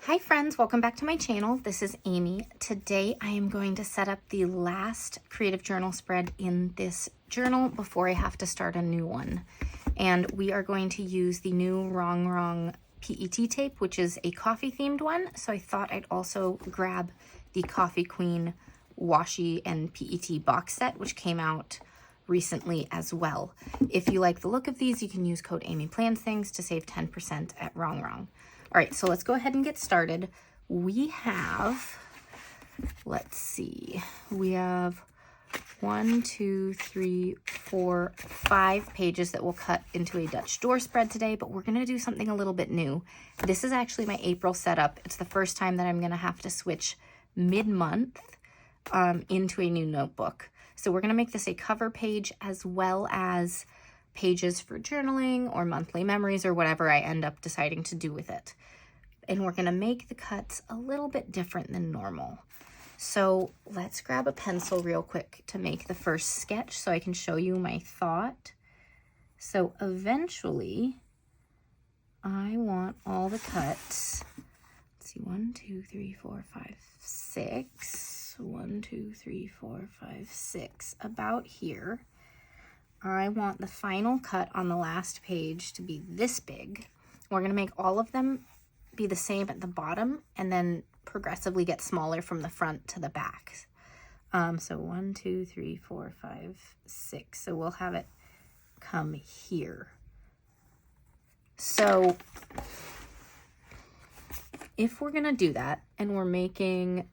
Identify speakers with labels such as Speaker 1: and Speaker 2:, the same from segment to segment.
Speaker 1: Hi friends, welcome back to my channel. This is Amy. Today I am going to set up the last creative journal spread in this journal before I have to start a new one. And we are going to use the new Wrong PET tape, which is a coffee themed one. So I thought I'd also grab the Coffee Queen washi and PET box set, which came out recently as well. If you like the look of these, you can use code AmyPlansThings to save 10% at Wrong. All right, so let's go ahead and get started. We have, let's see, we have 5 pages that we'll cut into a Dutch door spread today, but we're gonna do something a little bit new. This is actually my April setup. It's the first time that I'm gonna have to switch mid-month into a new notebook. So we're gonna make this a cover page as well as pages for journaling or monthly memories or whatever I end up deciding to do with it. And we're gonna make the cuts a little bit different than normal. So let's grab a pencil real quick to make the first sketch so I can show you my thought. So eventually, I want all the cuts. Let's see, 1, 2, 3, 4, 5, 6. 1, 2, 3, 4, 5, 6, about here. I want the final cut on the last page to be this big. We're gonna make all of them be the same at the bottom and then progressively get smaller from the front to the back. So 1, 2, 3, 4, 5, 6. So we'll have it come here. So if we're gonna do that and we're making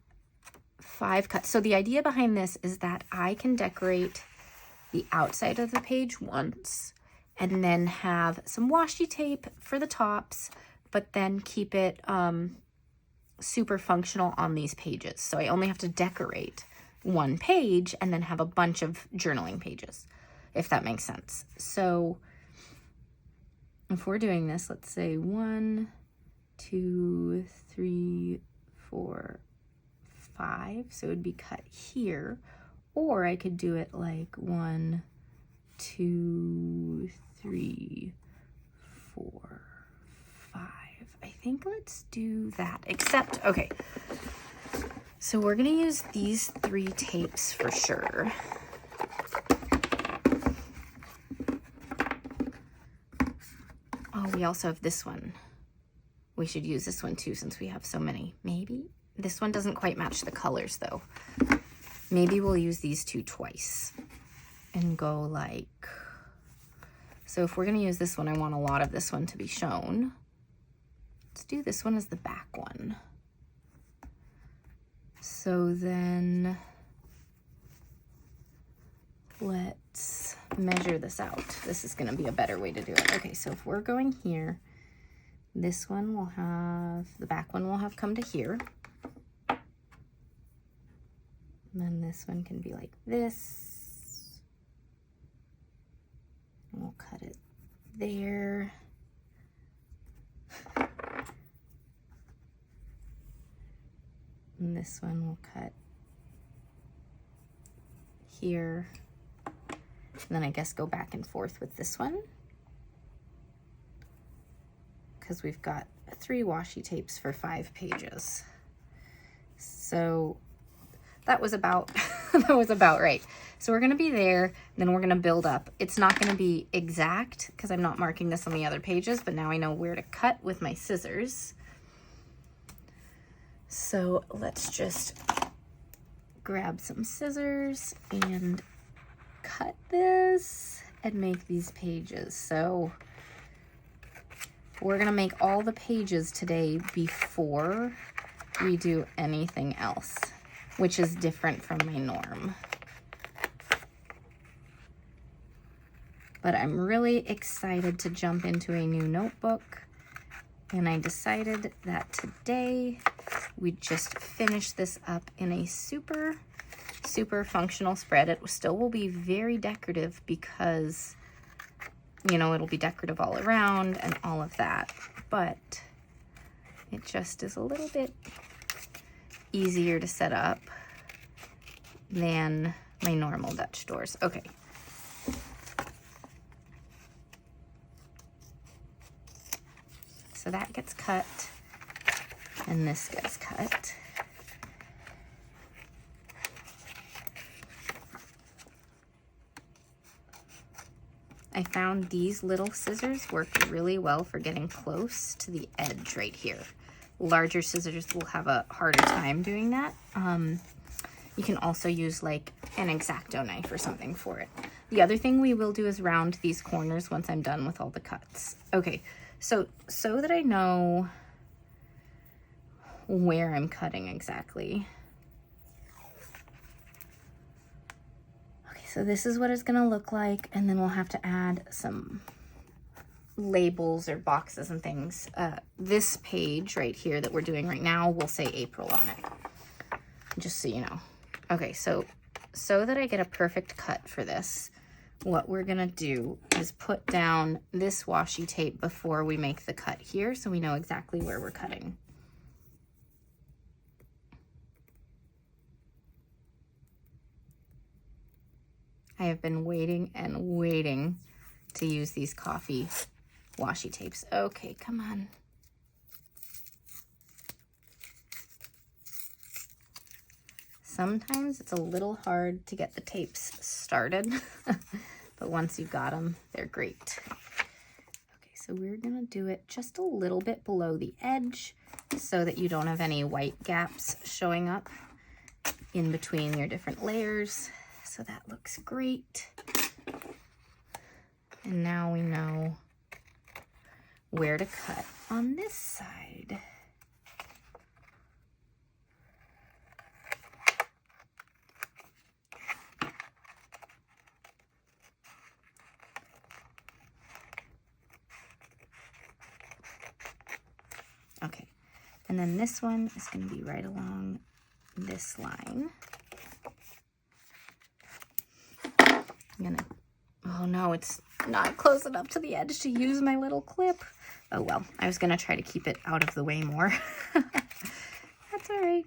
Speaker 1: 5 cuts, so the idea behind this is that I can decorate the outside of the page once and then have some washi tape for the tops, but then keep it super functional on these pages. So I only have to decorate one page and then have a bunch of journaling pages, if that makes sense. So if we're doing this, let's say 1, 2, 3, 4, 5. So it would be cut here. Or I could do it like 1, 2, 3, 4, 5. I think let's do that, except, okay. So we're gonna use these 3 tapes for sure. Oh, we also have this one. We should use this one too since we have so many. Maybe? This one doesn't quite match the colors though. Maybe we'll use these 2 twice and go like, so if we're gonna use this one, I want a lot of this one to be shown. Let's do this one as the back one. So then let's measure this out. This is gonna be a better way to do it. Okay, so if we're going here, this one will have, the back one will have come to here. And then this one can be like this. And we'll cut it there. And this one will cut here. And then I guess go back and forth with this one, because we've got 3 washi tapes for 5 pages. So that was about that was about right. So we're gonna be there, then we're gonna build up. It's not gonna be exact because I'm not marking this on the other pages, but now I know where to cut with my scissors. So let's just grab some scissors and cut this and make these pages. So we're gonna make all the pages today before we do anything else, which is different from my norm. But I'm really excited to jump into a new notebook, and I decided that today we'd just finish this up in a super functional spread. It still will be very decorative because, you know, it'll be decorative all around and all of that, but it just is a little bit easier to set up than my normal Dutch doors. Okay. So that gets cut. and this gets cut. I found these little scissors work really well for getting close to the edge right here. Larger scissors will have a harder time doing that. You can also use like an X-Acto knife or something for it. The other thing we will do is round these corners once I'm done with all the cuts. Okay, so that I know where I'm cutting exactly. Okay, so this is what it's gonna look like, and then we'll have to add some labels or boxes and things. This page right here that we're doing right now will say April on it, just so you know. Okay, so that I get a perfect cut for this, what we're gonna do is put down this washi tape before we make the cut here so we know exactly where we're cutting. I have been waiting and waiting to use these coffee washi tapes. Okay, come on. Sometimes it's a little hard to get the tapes started, but once you've got them, they're great. Okay, so we're gonna do it just a little bit below the edge so that you don't have any white gaps showing up in between your different layers. So that looks great. And now we know where to cut on this side. Okay, and then this one is going to be right along this line. I'm gonna, oh no, it's not close enough to the edge to use my little clip. Oh well, I was gonna try to keep it out of the way more. That's all right.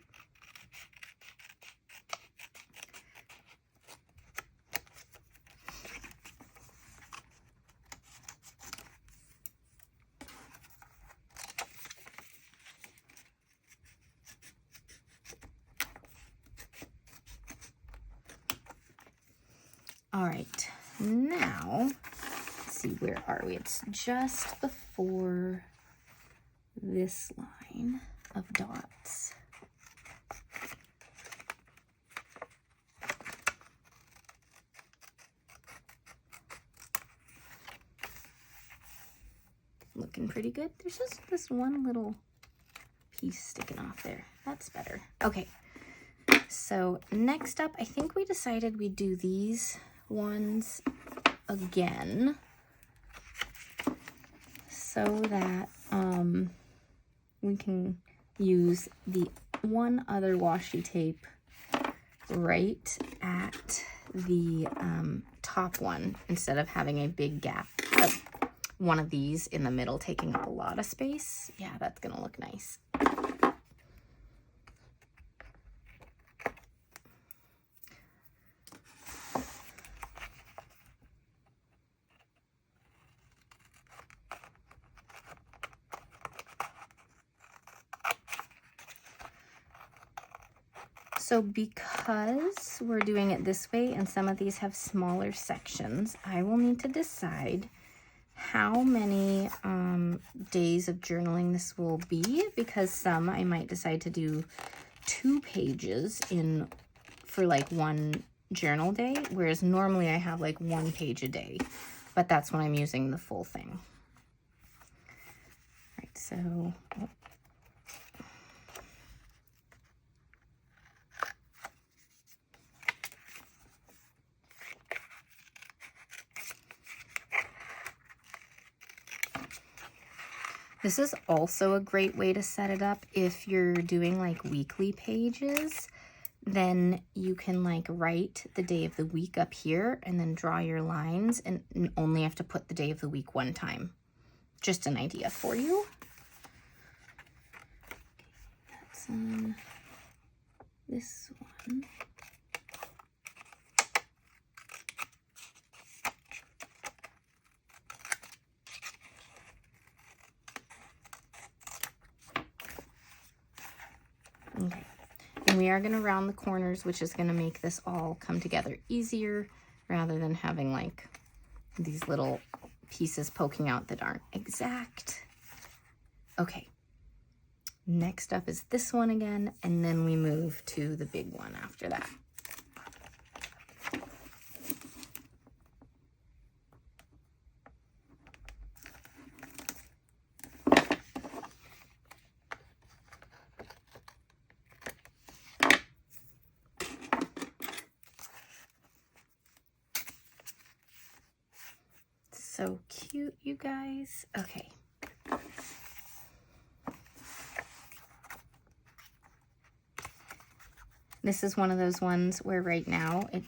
Speaker 1: All right, now, let's see, where are we? It's just before this line of dots. Looking pretty good. There's just this one little piece sticking off there. That's better. Okay, so next up, I think we decided we'd do these ones again so that we can use the one other washi tape right at the top one instead of having a big gap of one of these in the middle taking up a lot of space. Yeah, that's gonna look nice. So because we're doing it this way and some of these have smaller sections, I will need to decide how many days of journaling this will be, because some I might decide to do 2 pages for like one journal day, whereas normally I have like 1 page a day, but that's when I'm using the full thing. All right, so this is also a great way to set it up if you're doing like weekly pages. Then you can like write the day of the week up here and then draw your lines and only have to put the day of the week one time. Just an idea for you. That's on this one. Okay. And we are going to round the corners, which is going to make this all come together easier rather than having like these little pieces poking out that aren't exact. Okay. Next up is this one again, and then we move to the big one after that. So cute, you guys. Okay. This is one of those ones where right now it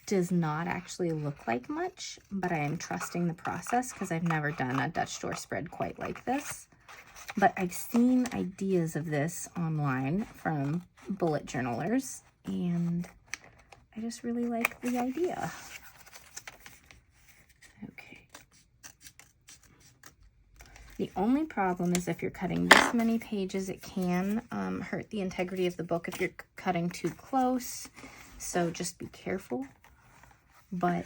Speaker 1: does not actually look like much, but I am trusting the process because I've never done a Dutch door spread quite like this. But I've seen ideas of this online from bullet journalers, and I just really like the idea. The only problem is if you're cutting this many pages, it can hurt the integrity of the book if you're cutting too close. So just be careful. But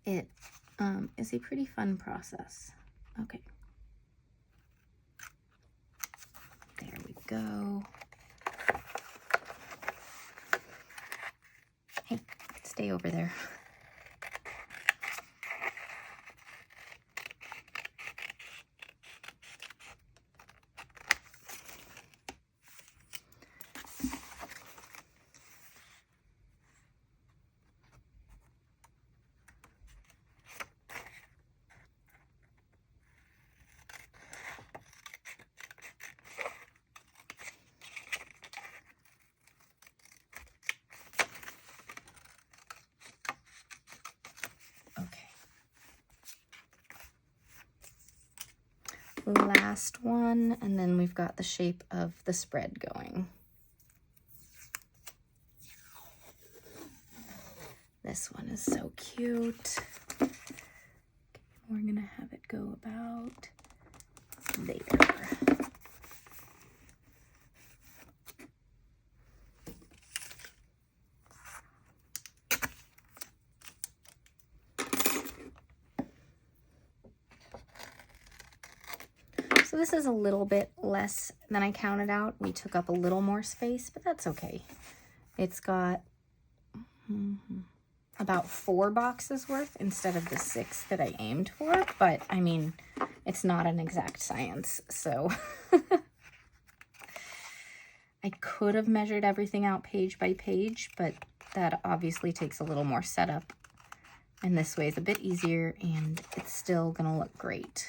Speaker 1: it is a pretty fun process. Okay. There we go. Hey, stay over there. Last one, and then we've got the shape of the spread going. This one is so cute. Okay, we're gonna have it go about there. So this is a little bit less than I counted out. We took up a little more space, but that's okay. It's got about 4 boxes worth instead of the 6 that I aimed for. But I mean, it's not an exact science, so I could have measured everything out page by page, but that obviously takes a little more setup. And this way is a bit easier, and it's still gonna look great.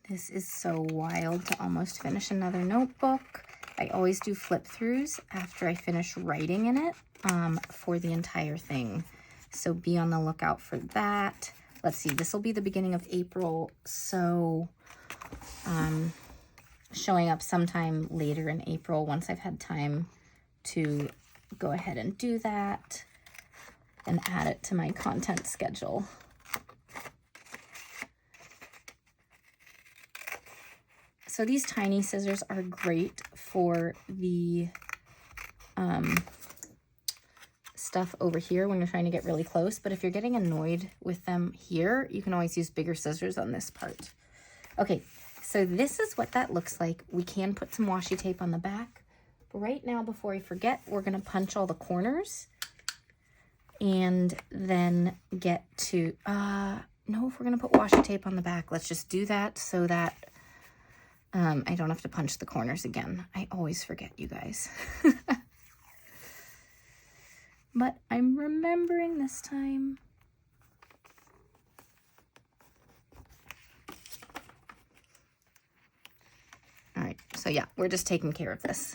Speaker 1: This is so wild to almost finish another notebook. I always do flip throughs after I finish writing in it for the entire thing. So be on the lookout for that. Let's see, this will be the beginning of April. So showing up sometime later in April once I've had time to go ahead and do that and add it to my content schedule. So these tiny scissors are great for the stuff over here when you're trying to get really close. But if you're getting annoyed with them here, you can always use bigger scissors on this part. Okay, so this is what that looks like. We can put some washi tape on the back. But right now, before I forget, we're going to punch all the corners and then get to, no, if we're going to put washi tape on the back, let's just do that so that I don't have to punch the corners again. I always forget, you guys. But I'm remembering this time. All right, so yeah, we're just taking care of this.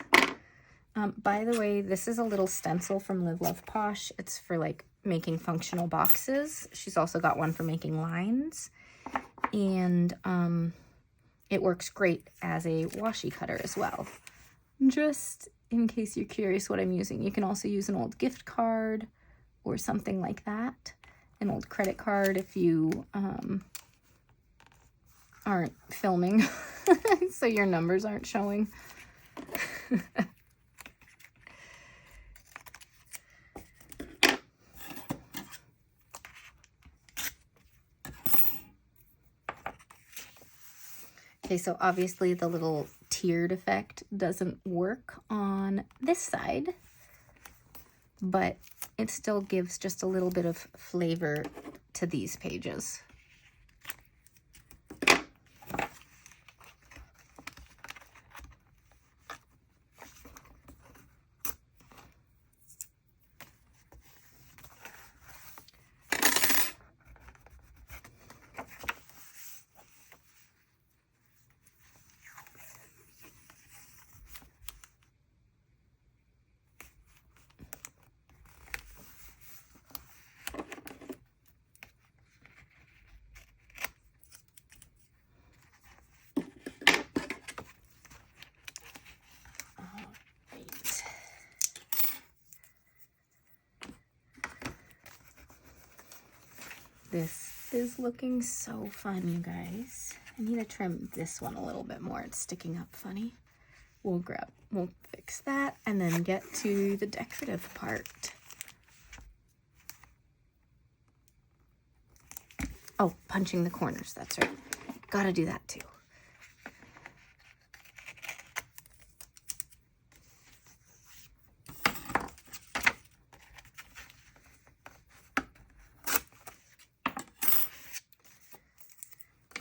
Speaker 1: By the way, this is a little stencil from Live Love Posh. It's for like making functional boxes. She's also got one for making lines. And it works great as a washi cutter as well. Just in case you're curious what I'm using, you can also use an old gift card or something like that. An old credit card if you aren't filming, so your numbers aren't showing. Okay, so obviously the little tiered effect doesn't work on this side, but it still gives just a little bit of flavor to these pages. This is looking so fun, you guys. I need to trim this one a little bit more. It's sticking up funny. We'll fix that and then get to the decorative part. Oh, punching the corners, that's right. Gotta do that too.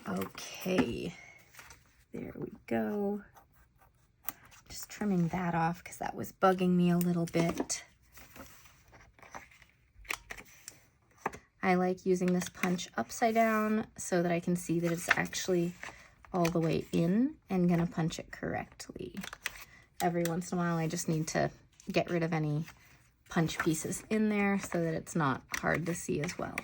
Speaker 1: Okay, there we go. Just trimming that off because that was bugging me a little bit. I like using this punch upside down so that I can see that it's actually all the way in and gonna punch it correctly. Every once in a while I just need to get rid of any punch pieces in there so that it's not hard to see as well.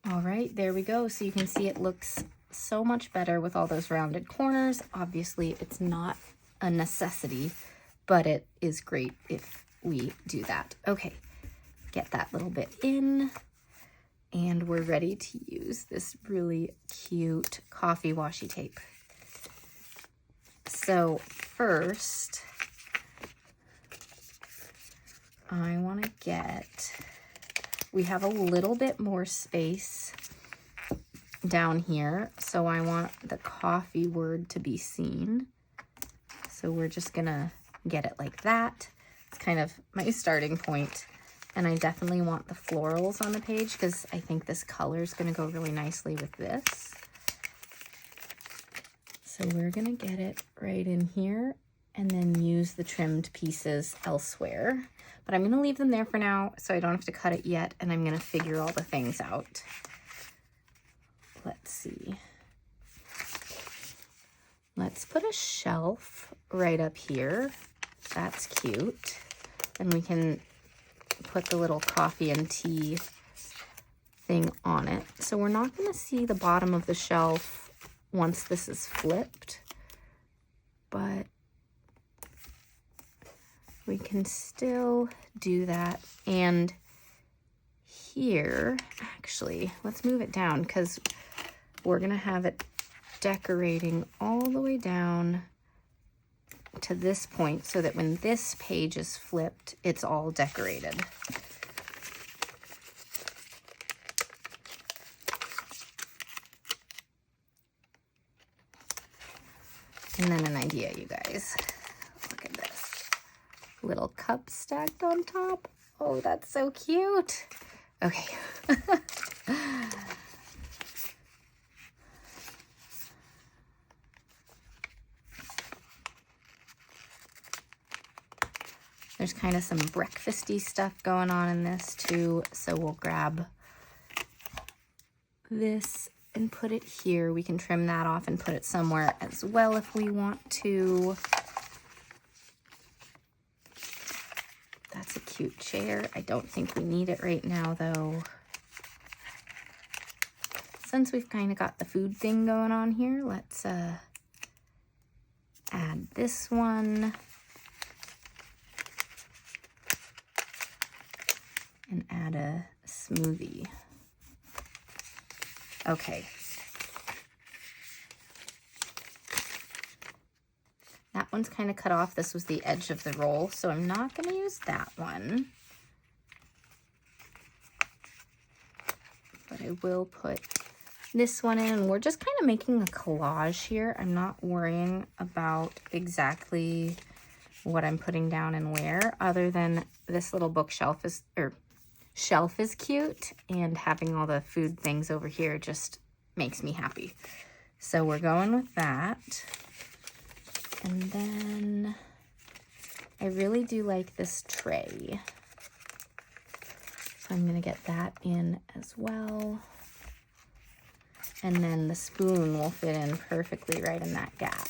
Speaker 1: All right, there we go. So you can see it looks so much better with all those rounded corners. Obviously, it's not a necessity, but it is great if we do that. Okay, get that little bit in, and we're ready to use this really cute coffee washi tape. So first, I want to we have a little bit more space down here, so I want the coffee word to be seen. So we're just gonna get it like that. It's kind of my starting point, and I definitely want the florals on the page because I think this color is gonna go really nicely with this. So we're gonna get it right in here and then use the trimmed pieces elsewhere. But I'm gonna leave them there for now so I don't have to cut it yet, and I'm gonna figure all the things out. Let's see. Let's put a shelf right up here. That's cute. And we can put the little coffee and tea thing on it. So we're not gonna see the bottom of the shelf once this is flipped, but we can still do that. And here, actually, let's move it down because we're gonna have it decorating all the way down to this point so that when this page is flipped, it's all decorated. And then an idea, you guys. Look at this. Little cup stacked on top. Oh, that's so cute. Okay. There's kind of some breakfasty stuff going on in this too. So we'll grab this and put it here. We can trim that off and put it somewhere as well if we want to. That's a cute chair. I don't think we need it right now though. Since we've kind of got the food thing going on here, let's add this one. And add a smoothie. Okay. That one's kind of cut off. This was the edge of the roll, so I'm not going to use that one. But I will put this one in, and we're just kind of making a collage here. I'm not worrying about exactly what I'm putting down and where, other than this little bookshelf is, or shelf is cute, and having all the food things over here just makes me happy. So we're going with that. And then I really do like this tray. So I'm gonna get that in as well. And then the spoon will fit in perfectly right in that gap.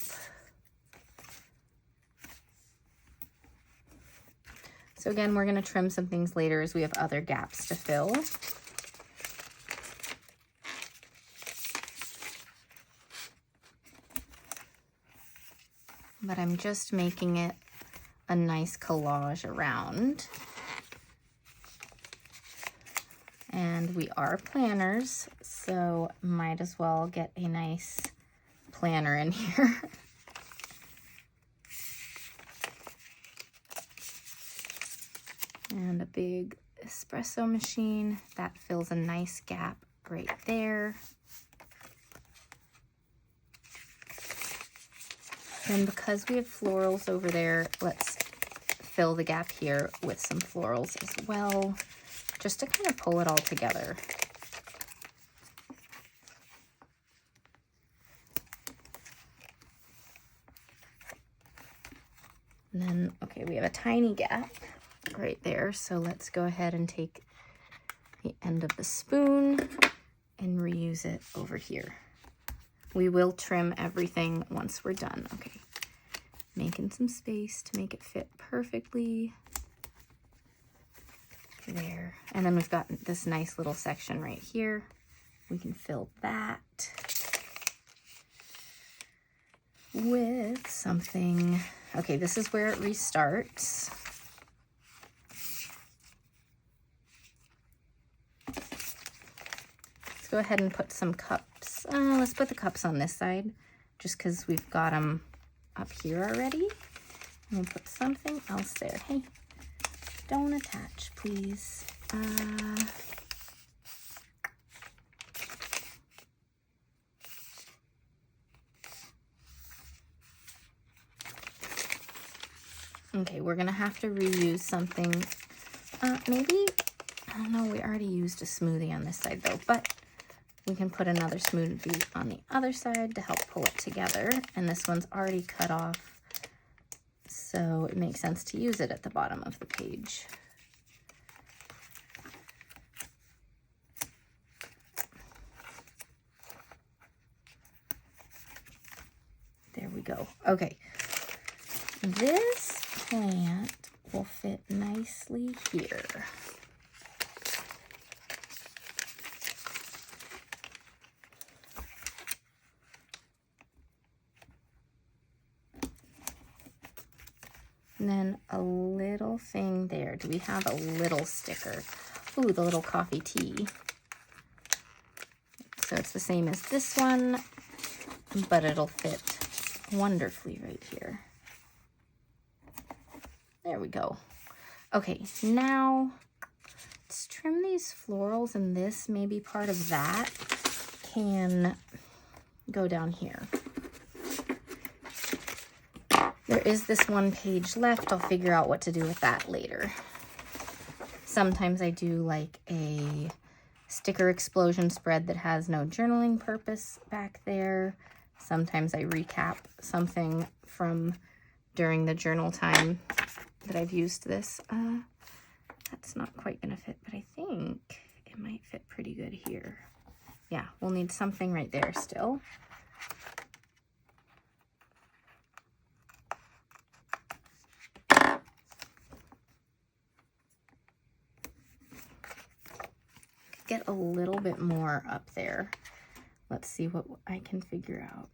Speaker 1: So again, we're gonna trim some things later as we have other gaps to fill. But I'm just making it a nice collage around. And we are planners, so might as well get a nice planner in here. And a big espresso machine that fills a nice gap right there. And because we have florals over there, let's fill the gap here with some florals as well, just to kind of pull it all together. And then, okay, we have a tiny gap right there, so let's go ahead and take the end of the spoon and reuse it over here. We will trim everything once we're done. Okay, making some space to make it fit perfectly there. And then we've got this nice little section right here. We can fill that with something. Okay, this is where it restarts. Let's go ahead and put some cups. Let's put the cups on this side, just because we've got them up here already. And we'll put something else there. Hey, don't attach, please. Okay, we're gonna have to reuse something. Maybe, I don't know, we already used a smoothie on this side though, but we can put another smoothie on the other side to help pull it together. And this one's already cut off, so it makes sense to use it at the bottom of the page. There we go. Okay, this plant will fit nicely here. And then a little thing there. Do we have a little sticker? Ooh, the little coffee tea. So it's the same as this one, but it'll fit wonderfully right here. There we go. Okay, now let's trim these florals, and this maybe part of that can go down here. There is this one page left. I'll figure out what to do with that later. Sometimes I do like a sticker explosion spread that has no journaling purpose back there. Sometimes I recap something from during the journal time that I've used this. That's not quite gonna fit, but I think it might fit pretty good here. Yeah, we'll need something right there still. Get a little bit more up there. Let's see what I can figure out.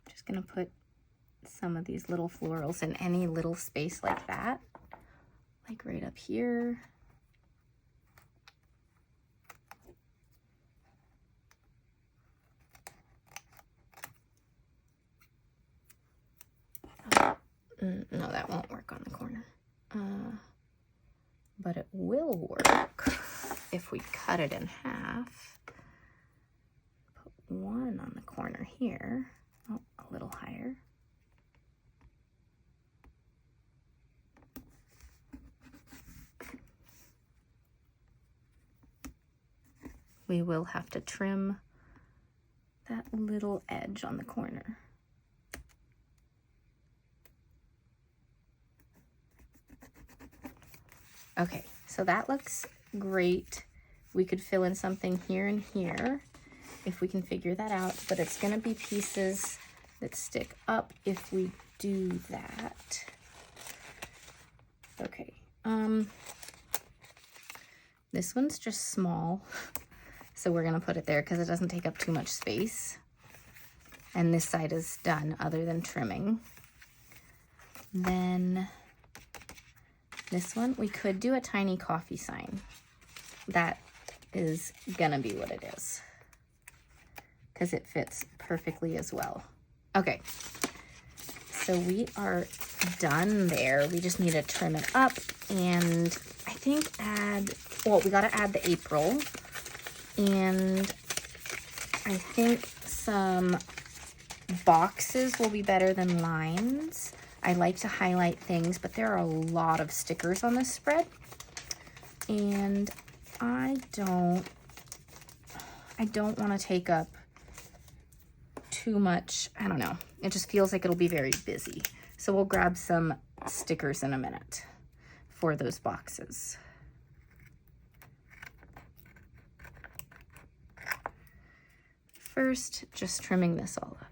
Speaker 1: Just gonna put some of these little florals in any little space like that, like right up here. No, that won't work on the corner. But it will work if we cut it in half. Put one on the corner here. Oh, a little higher. We will have to trim that little edge on the corner. Okay, so that looks great. We could fill in something here and here if we can figure that out, but it's gonna be pieces that stick up if we do that. Okay, this one's just small, so we're gonna put it there because it doesn't take up too much space. And this side is done other than trimming. Then this one, we could do a tiny coffee sign. That is gonna be what it is because it fits perfectly as well. Okay, so we are done there. We just need to trim it up and I think we gotta add the April, and I think some boxes will be better than lines. I like to highlight things, but there are a lot of stickers on this spread, and I don't want to take up too much. I don't know. It just feels like it'll be very busy. So we'll grab some stickers in a minute for those boxes. First, just trimming this all up.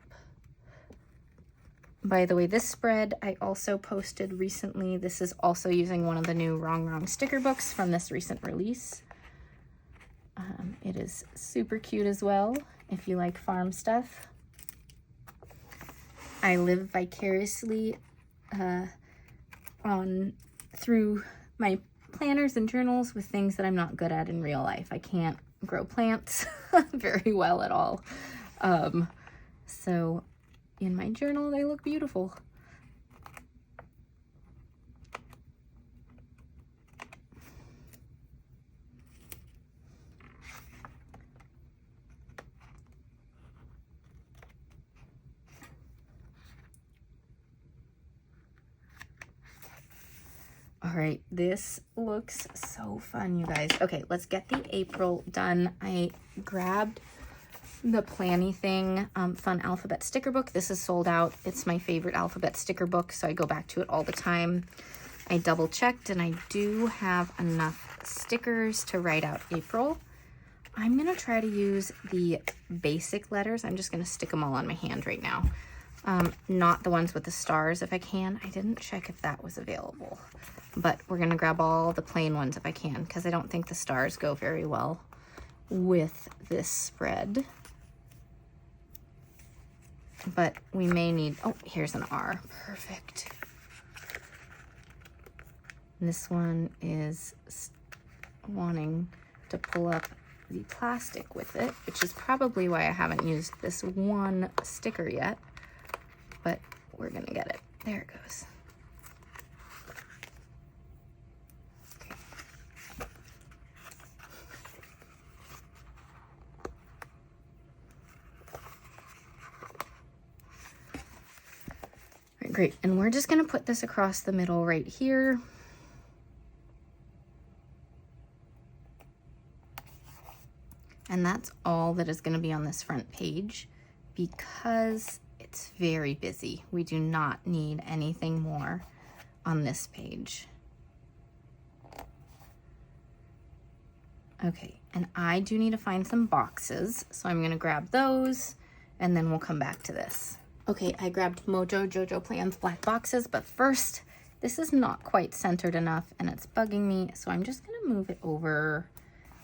Speaker 1: By the way, this spread I also posted recently. This is also using one of the new Wrong sticker books from this recent release. It is super cute as well if you like farm stuff. I live vicariously through my planners and journals with things that I'm not good at in real life. I can't grow plants very well at all. So in my journal, they look beautiful. All right, this looks so fun, you guys. Okay, let's get the April done. I grabbed the Planny Thing Fun Alphabet sticker book. This is sold out. It's my favorite alphabet sticker book, so I go back to it all the time. I double checked and I do have enough stickers to write out April. I'm gonna try to use the basic letters. I'm just gonna stick them all on my hand right now. Not the ones with the stars if I can. I didn't check if that was available, but we're gonna grab all the plain ones if I can because I don't think the stars go very well with this spread. But we may need, oh, here's an R, perfect. And this one is wanting to pull up the plastic with it, which is probably why I haven't used this one sticker yet, but we're gonna get it. There it goes. Great, and we're just gonna put this across the middle right here. And that's all that is gonna be on this front page because it's very busy. We do not need anything more on this page. Okay, and I do need to find some boxes, so I'm gonna grab those and then we'll come back to this. Okay, I grabbed Mojo Jojo Plans black boxes, but first, this is not quite centered enough and it's bugging me, so I'm just gonna move it over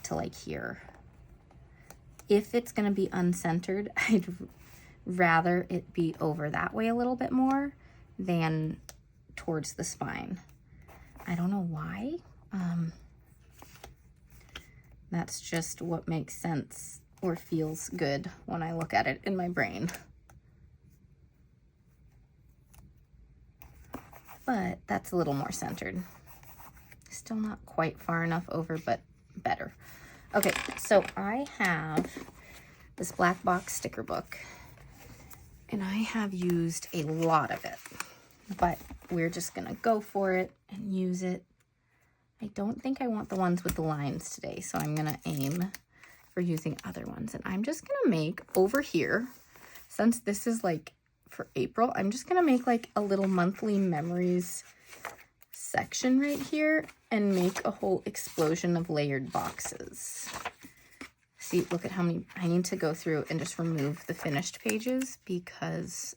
Speaker 1: to like here. If it's gonna be uncentered, I'd rather it be over that way a little bit more than towards the spine. I don't know why. That's just what makes sense or feels good when I look at it in my brain. But that's a little more centered. Still not quite far enough over, but better. Okay, so I have this black box sticker book, and I have used a lot of it, but we're just gonna go for it and use it. I don't think I want the ones with the lines today, so I'm gonna aim for using other ones. And I'm just gonna make over here, since this is like for April, I'm just gonna make like a little monthly memories section right here and make a whole explosion of layered boxes. See, look at how many, I need to go through and just remove the finished pages because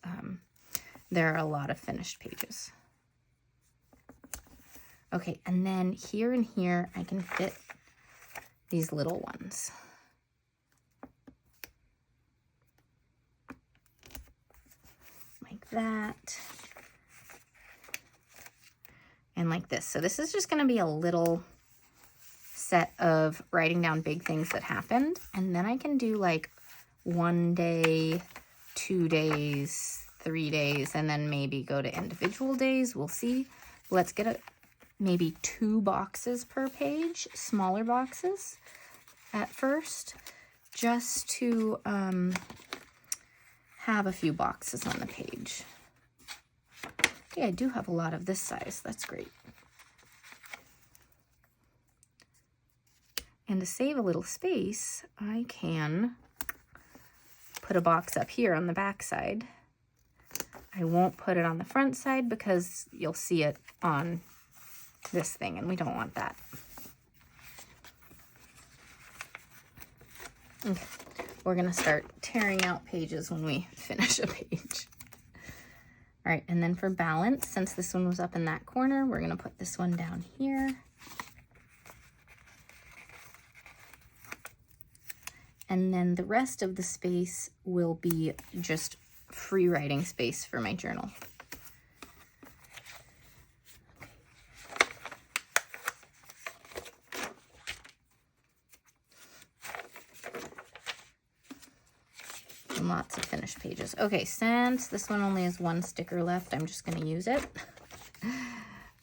Speaker 1: there are a lot of finished pages. Okay, and then here and here, I can fit these little ones. Like that. And like this. So this is just gonna be a little set of writing down big things that happened. And then I can do like 1 day, 2 days, 3 days, and then maybe go to individual days. We'll see. Let's get maybe 2 boxes per page, smaller boxes at first, just to have a few boxes on the page. Okay, I do have a lot of this size. That's great. And to save a little space, I can put a box up here on the back side. I won't put it on the front side because you'll see it on this thing, and we don't want that. Okay, we're gonna start tearing out pages when we finish a page. All right, and then for balance, since this one was up in that corner, we're gonna put this one down here. And then the rest of the space will be just free writing space for my journal. And lots of finished pages. Okay, since this one only has 1 sticker left, I'm just going to use it.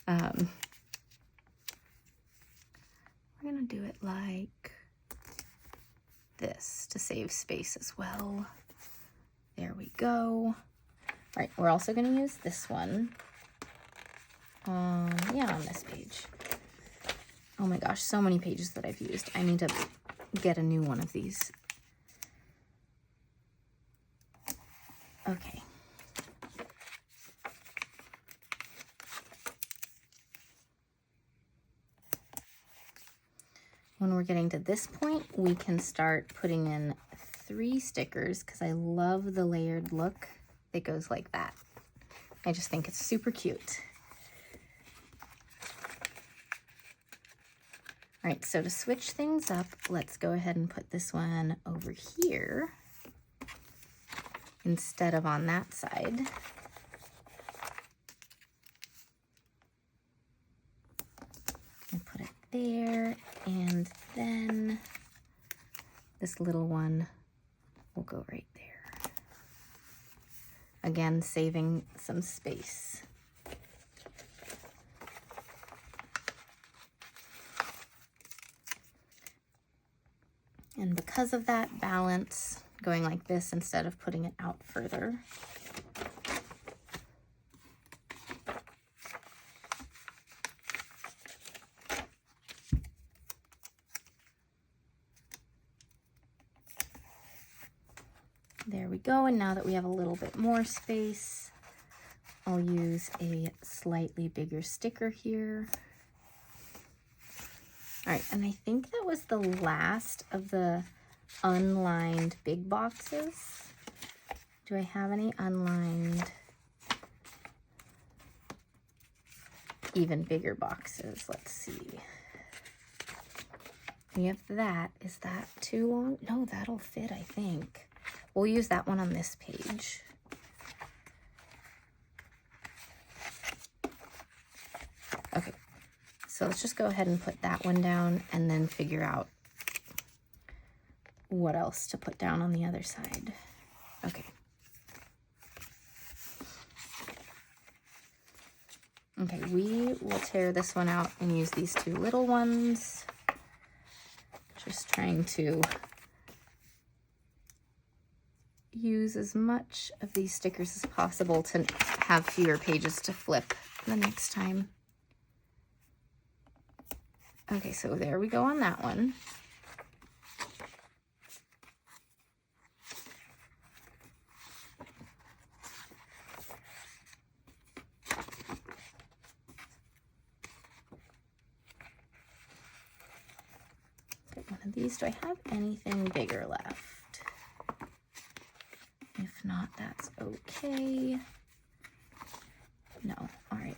Speaker 1: We're going to do it like this to save space as well. There we go. All right, we're also going to use this one. On this page. Oh my gosh, so many pages that I've used. I need to get a new one of these. Okay. When we're getting to this point, we can start putting in 3 stickers because I love the layered look that goes like that. I just think it's super cute. All right, so to switch things up, let's go ahead and put this one over here instead of on that side. And put it there, and then this little one will go right there. Again, saving some space. And because of that balance, going like this instead of putting it out further. There we go. And now that we have a little bit more space, I'll use a slightly bigger sticker here. All right, and I think that was the last of the unlined big boxes. Do I have any unlined even bigger boxes? Let's see. We have that. Is that too long? No, that'll fit, I think. We'll use that one on this page. Okay, so let's just go ahead and put that one down and then figure out what else to put down on the other side. Okay. Okay, we will tear this one out and use these two little ones. Just trying to use as much of these stickers as possible to have fewer pages to flip the next time. Okay, so there we go on that one. Get one of these. Do I have anything bigger left? If not, that's okay. No, all right.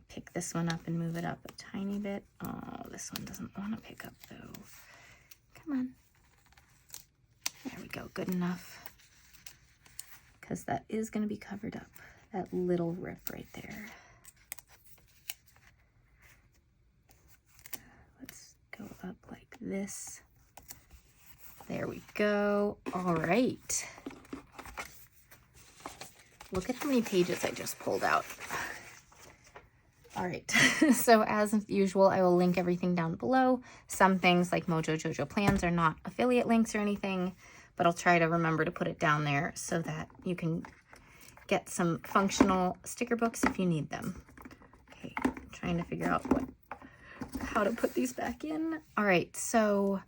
Speaker 1: Pick this one up and move it up a tiny bit. Oh, this one doesn't want to pick up though. Come on. There we go, good enough. Because that is going to be covered up. That little rip right there. Let's go up like this. There we go. All right. Look at how many pages I just pulled out. All right, so as usual, I will link everything down below. Some things like Mojo Jojo Plans are not affiliate links or anything, but I'll try to remember to put it down there so that you can get some functional sticker books if you need them. Okay, I'm trying to figure out how to put these back in. All right, so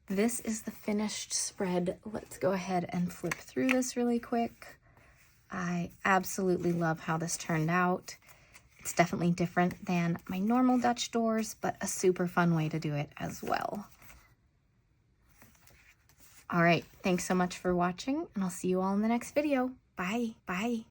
Speaker 1: this is the finished spread. Let's go ahead and flip through this really quick. I absolutely love how this turned out. It's definitely different than my normal Dutch doors, but a super fun way to do it as well. All right, thanks so much for watching, and I'll see you all in the next video. Bye. Bye.